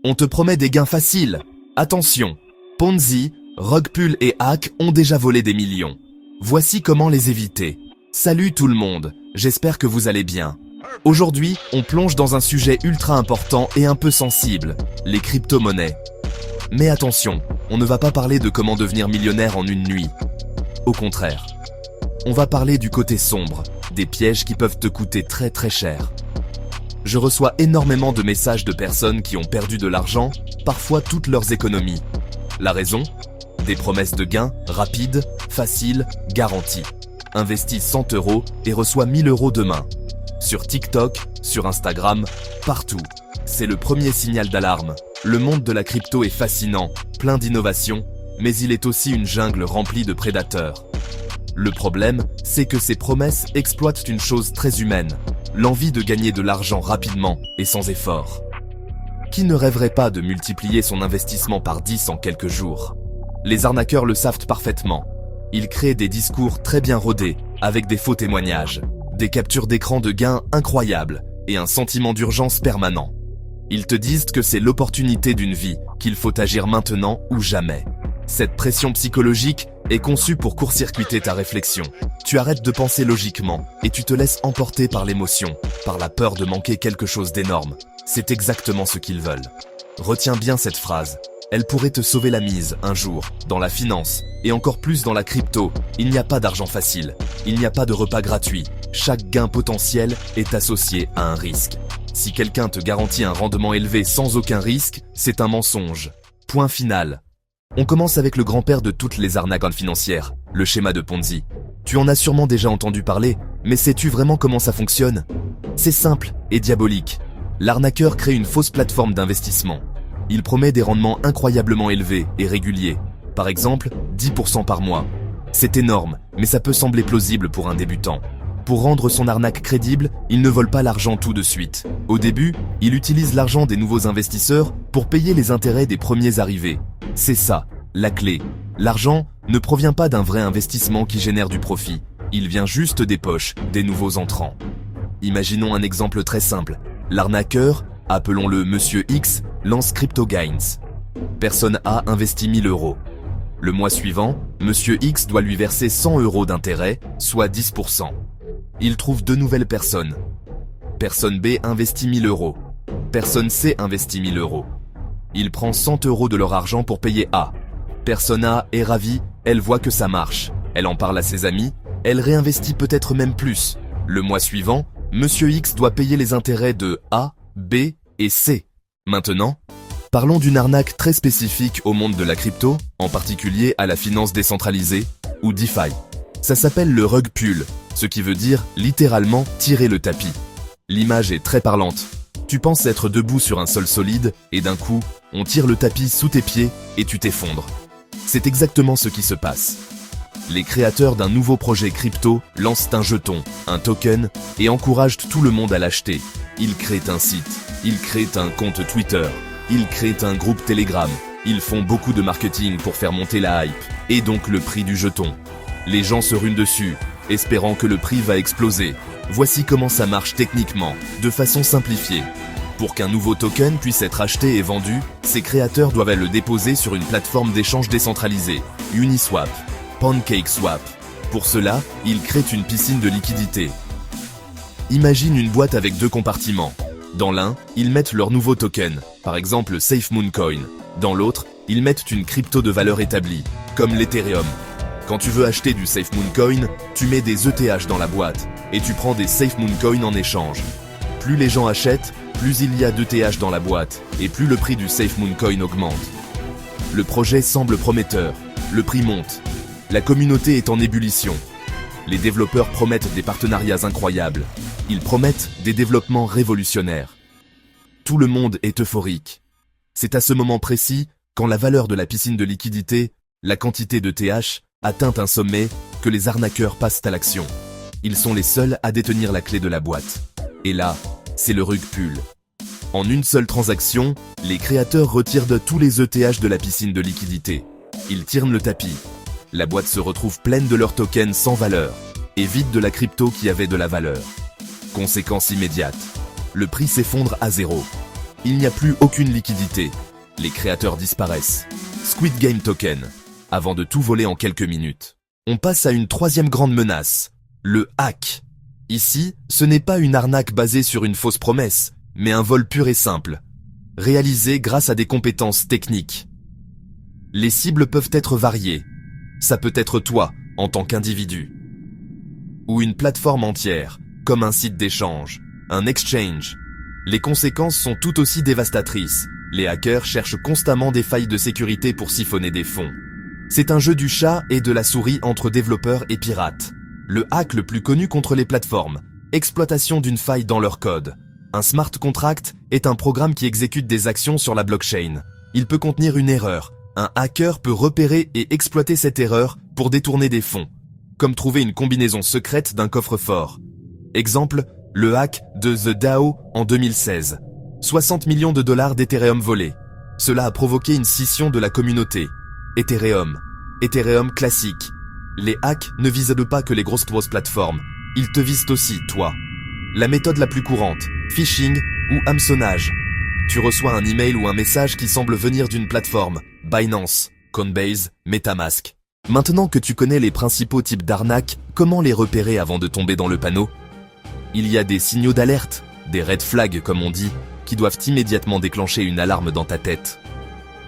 On te promet des gains faciles. Attention, Ponzi, rug pull et hack ont déjà volé des millions. Voici comment les éviter. Salut tout le monde, j'espère que vous allez bien. Aujourd'hui, on plonge dans un sujet ultra important et un peu sensible, les crypto-monnaies. Mais attention, on ne va pas parler de comment devenir millionnaire en une nuit. Au contraire, on va parler du côté sombre, des pièges qui peuvent te coûter très très cher. Je reçois énormément de messages de personnes qui ont perdu de l'argent, parfois toutes leurs économies. La raison ? Des promesses de gains, rapides, faciles, garanties. Investis 100 € et reçois 1000 € demain. Sur TikTok, sur Instagram, partout. C'est le premier signal d'alarme. Le monde de la crypto est fascinant, plein d'innovations, mais il est aussi une jungle remplie de prédateurs. Le problème, c'est que ces promesses exploitent une chose très humaine, l'envie de gagner de l'argent rapidement et sans effort. Qui ne rêverait pas de multiplier son investissement par 10 en quelques jours ? Les arnaqueurs le savent parfaitement. Ils créent des discours très bien rodés, avec des faux témoignages, des captures d'écran de gains incroyables et un sentiment d'urgence permanent. Ils te disent que c'est l'opportunité d'une vie, qu'il faut agir maintenant ou jamais. Cette pression psychologique est conçue pour court-circuiter ta réflexion. Tu arrêtes de penser logiquement et tu te laisses emporter par l'émotion, par la peur de manquer quelque chose d'énorme. C'est exactement ce qu'ils veulent. Retiens bien cette phrase. Elle pourrait te sauver la mise un jour, dans la finance, et encore plus dans la crypto. Il n'y a pas d'argent facile. Il n'y a pas de repas gratuit. Chaque gain potentiel est associé à un risque. Si quelqu'un te garantit un rendement élevé sans aucun risque, c'est un mensonge. Point final. On commence avec le grand-père de toutes les arnaques financières, le schéma de Ponzi. Tu en as sûrement déjà entendu parler, mais sais-tu vraiment comment ça fonctionne ? C'est simple et diabolique. L'arnaqueur crée une fausse plateforme d'investissement. Il promet des rendements incroyablement élevés et réguliers. Par exemple, 10% par mois. C'est énorme, mais ça peut sembler plausible pour un débutant. Pour rendre son arnaque crédible, il ne vole pas l'argent tout de suite. Au début, il utilise l'argent des nouveaux investisseurs pour payer les intérêts des premiers arrivés. C'est ça, la clé. L'argent ne provient pas d'un vrai investissement qui génère du profit. Il vient juste des poches des nouveaux entrants. Imaginons un exemple très simple. L'arnaqueur, appelons-le Monsieur X, lance CryptoGains. Personne A investit 1000 €. Le mois suivant, Monsieur X doit lui verser 100 € d'intérêt, soit 10%. Il trouve deux nouvelles personnes. Personne B investit 1000 €. Personne C investit 1000 €. Il prend 100 € de leur argent pour payer A. Personne A est ravie, elle voit que ça marche. Elle en parle à ses amis, elle réinvestit peut-être même plus. Le mois suivant, Monsieur X doit payer les intérêts de A, B et C. Maintenant, parlons d'une arnaque très spécifique au monde de la crypto, en particulier à la finance décentralisée, ou DeFi. Ça s'appelle le rug pull, ce qui veut dire littéralement tirer le tapis. L'image est très parlante. Tu penses être debout sur un sol solide et d'un coup, on tire le tapis sous tes pieds et tu t'effondres. C'est exactement ce qui se passe. Les créateurs d'un nouveau projet crypto lancent un jeton, un token et encouragent tout le monde à l'acheter. Ils créent un site, ils créent un compte Twitter, ils créent un groupe Telegram. Ils font beaucoup de marketing pour faire monter la hype et donc le prix du jeton. Les gens se ruent dessus, espérant que le prix va exploser. Voici comment ça marche techniquement, de façon simplifiée. Pour qu'un nouveau token puisse être acheté et vendu, ses créateurs doivent le déposer sur une plateforme d'échange décentralisée, Uniswap, PancakeSwap. Pour cela, ils créent une piscine de liquidité. Imagine une boîte avec deux compartiments. Dans l'un, ils mettent leur nouveau token, par exemple SafeMoonCoin. Dans l'autre, ils mettent une crypto de valeur établie, comme l'Ethereum. Quand tu veux acheter du SafeMoonCoin, tu mets des ETH dans la boîte et tu prends des SafeMoonCoin en échange. Plus les gens achètent, plus il y a d'ETH dans la boîte et plus le prix du SafeMoonCoin augmente. Le projet semble prometteur, le prix monte. La communauté est en ébullition. Les développeurs promettent des partenariats incroyables. Ils promettent des développements révolutionnaires. Tout le monde est euphorique. C'est à ce moment précis, quand la valeur de la piscine de liquidité, la quantité de TH, atteint un sommet, que les arnaqueurs passent à l'action. Ils sont les seuls à détenir la clé de la boîte. Et là, c'est le rug pull. En une seule transaction, les créateurs retirent de tous les ETH de la piscine de liquidité. Ils tirent le tapis. La boîte se retrouve pleine de leurs tokens sans valeur et vide de la crypto qui avait de la valeur. Conséquence immédiate. Le prix s'effondre à zéro. il n'y a plus aucune liquidité. Les créateurs disparaissent. Squid Game Token, avant de tout voler en quelques minutes. On passe à une troisième grande menace, le hack. Ici, ce n'est pas une arnaque basée sur une fausse promesse, mais un vol pur et simple, réalisé grâce à des compétences techniques. Les cibles peuvent être variées. Ça peut être toi, en tant qu'individu, ou une plateforme entière, comme un site d'échange, un exchange. Les conséquences sont tout aussi dévastatrices. Les hackers cherchent constamment des failles de sécurité pour siphonner des fonds. C'est un jeu du chat et de la souris entre développeurs et pirates. Le hack le plus connu contre les plateformes, exploitation d'une faille dans leur code. Un smart contract est un programme qui exécute des actions sur la blockchain. Il peut contenir une erreur. Un hacker peut repérer et exploiter cette erreur pour détourner des fonds, comme trouver une combinaison secrète d'un coffre-fort. Exemple, le hack de The DAO en 2016. 60 millions de dollars d'Ethereum volés. Cela a provoqué une scission de la communauté. Ethereum classique. Les hacks ne visent pas que les grosses plateformes, ils te visent aussi, toi. La méthode la plus courante, phishing ou hameçonnage. Tu reçois un email ou un message qui semble venir d'une plateforme, Binance, Coinbase, MetaMask. Maintenant que tu connais les principaux types d'arnaques, comment les repérer avant de tomber dans le panneau? Il y a des signaux d'alerte, des red flags comme on dit, qui doivent immédiatement déclencher une alarme dans ta tête.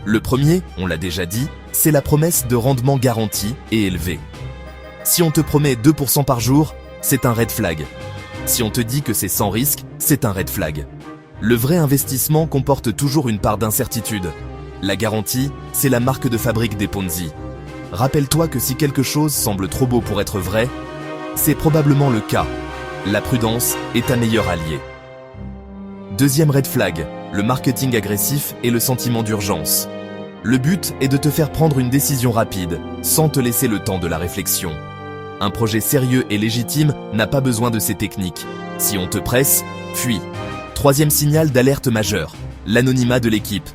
Le premier, on l'a déjà dit, c'est la promesse de rendement garanti et élevé. Si on te promet 2% par jour, c'est un red flag. Si on te dit que c'est sans risque, c'est un red flag. Le vrai investissement comporte toujours une part d'incertitude. La garantie, c'est la marque de fabrique des Ponzi. Rappelle-toi que si quelque chose semble trop beau pour être vrai, c'est probablement le cas. La prudence est ta meilleure alliée. Deuxième red flag, le marketing agressif et le sentiment d'urgence. Le but est de te faire prendre une décision rapide, sans te laisser le temps de la réflexion. Un projet sérieux et légitime n'a pas besoin de ces techniques. Si on te presse, fuis. Troisième signal d'alerte majeur, l'anonymat de l'équipe.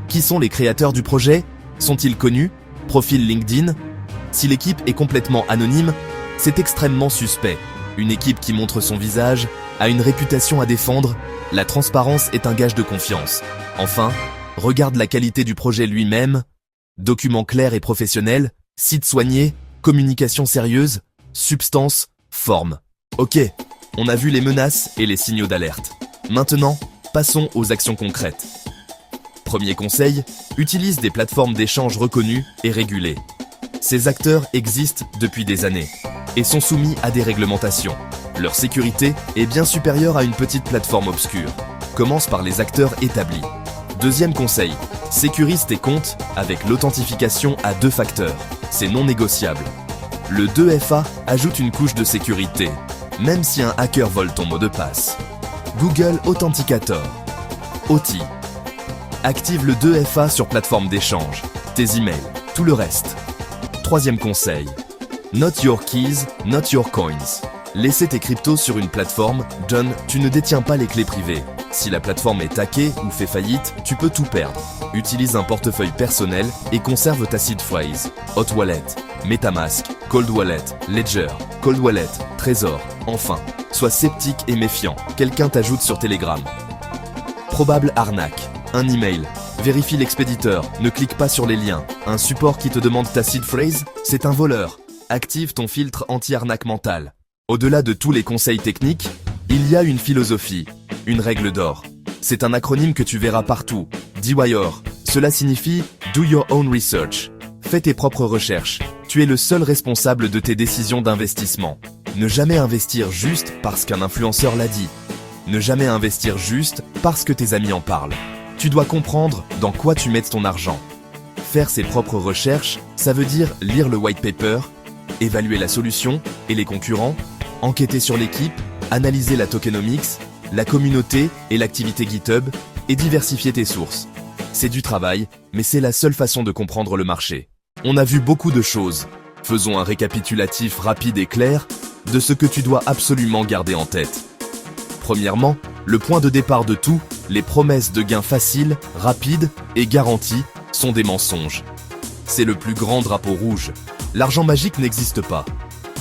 Qui sont les créateurs du projet? Sont-ils connus? Profil LinkedIn? Si l'équipe est complètement anonyme, c'est extrêmement suspect. Une équipe qui montre son visage a une réputation à défendre. La transparence est un gage de confiance. Enfin, regarde la qualité du projet lui-même. Documents clairs et professionnels, site soigné, communication sérieuse, substance, forme. Ok, on a vu les menaces et les signaux d'alerte. Maintenant, passons aux actions concrètes. Premier conseil, utilise des plateformes d'échange reconnues et régulées. Ces acteurs existent depuis des années et sont soumis à des réglementations. Leur sécurité est bien supérieure à une petite plateforme obscure. Commence par les acteurs établis. Deuxième conseil, sécurise tes comptes avec l'authentification à 2 facteurs. C'est non négociable. Le 2FA ajoute une couche de sécurité, même si un hacker vole ton mot de passe. Google Authenticator. OT. Active le 2FA sur plateforme d'échange, tes emails, tout le reste. Troisième conseil, not your keys, not your coins. Laisser tes cryptos sur une plateforme, John, tu ne détiens pas les clés privées. Si la plateforme est hackée ou fait faillite, tu peux tout perdre. Utilise un portefeuille personnel et conserve ta seed phrase. Hot Wallet, MetaMask, Cold Wallet, Ledger, Cold Wallet, Trésor. Enfin, sois sceptique et méfiant. Quelqu'un t'ajoute sur Telegram. Probable arnaque. Un email. Vérifie l'expéditeur. Ne clique pas sur les liens. Un support qui te demande ta seed phrase, c'est un voleur. Active ton filtre anti-arnaque mentale. Au-delà de tous les conseils techniques, il y a une philosophie, une règle d'or. C'est un acronyme que tu verras partout. DYOR. Cela signifie Do Your Own Research. Fais tes propres recherches. Tu es le seul responsable de tes décisions d'investissement. Ne jamais investir juste parce qu'un influenceur l'a dit. Ne jamais investir juste parce que tes amis en parlent. Tu dois comprendre dans quoi tu mets ton argent. Faire ses propres recherches, ça veut dire lire le white paper, évaluer la solution et les concurrents, enquêter sur l'équipe, analyser la tokenomics, la communauté et l'activité GitHub, et diversifier tes sources. C'est du travail, mais c'est la seule façon de comprendre le marché. On a vu beaucoup de choses. Faisons un récapitulatif rapide et clair de ce que tu dois absolument garder en tête. Premièrement, le point de départ de tout, les promesses de gains faciles, rapides et garantis sont des mensonges. C'est le plus grand drapeau rouge. L'argent magique n'existe pas.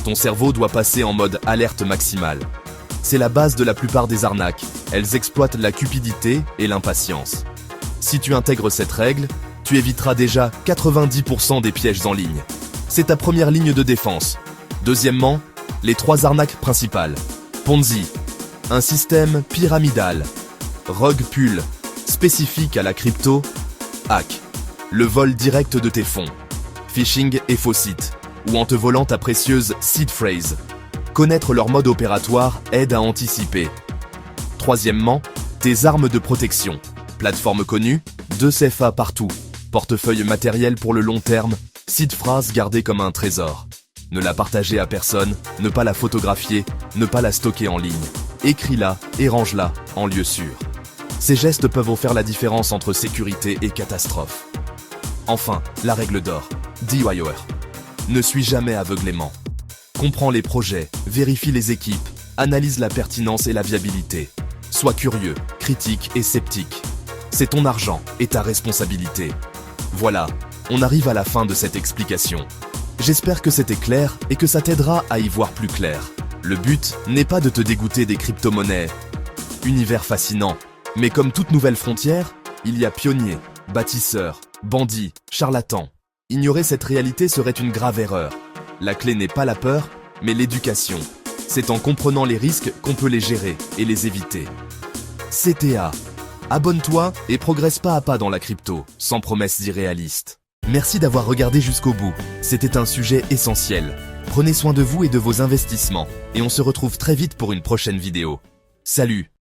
Ton cerveau doit passer en mode alerte maximale. C'est la base de la plupart des arnaques. Elles exploitent la cupidité et l'impatience. Si tu intègres cette règle, tu éviteras déjà 90% des pièges en ligne. C'est ta première ligne de défense. Deuxièmement, les 3 arnaques principales. Ponzi, un système pyramidal. Rug pull, spécifique à la crypto. Hack, le vol direct de tes fonds. Phishing et faux sites, ou en te volant ta précieuse seed phrase. Connaître leur mode opératoire aide à anticiper. Troisièmement, tes armes de protection. Plateforme connue, 2 CFA partout. Portefeuille matériel pour le long terme, seed phrase gardée comme un trésor. Ne la partager à personne, ne pas la photographier, ne pas la stocker en ligne. Écris-la et range-la en lieu sûr. Ces gestes peuvent faire la différence entre sécurité et catastrophe. Enfin, la règle d'or. DIYer. Ne suis jamais aveuglément. Comprends les projets, vérifie les équipes, analyse la pertinence et la viabilité. Sois curieux, critique et sceptique. C'est ton argent et ta responsabilité. Voilà, on arrive à la fin de cette explication. J'espère que c'était clair et que ça t'aidera à y voir plus clair. Le but n'est pas de te dégoûter des crypto-monnaies. Univers fascinant, mais comme toute nouvelle frontière, il y a pionniers, bâtisseurs, bandits, charlatans. Ignorer cette réalité serait une grave erreur. La clé n'est pas la peur, mais l'éducation. C'est en comprenant les risques qu'on peut les gérer et les éviter. CTA. Abonne-toi et progresse pas à pas dans la crypto, sans promesses irréalistes. Merci d'avoir regardé jusqu'au bout. C'était un sujet essentiel. Prenez soin de vous et de vos investissements, et on se retrouve très vite pour une prochaine vidéo. Salut!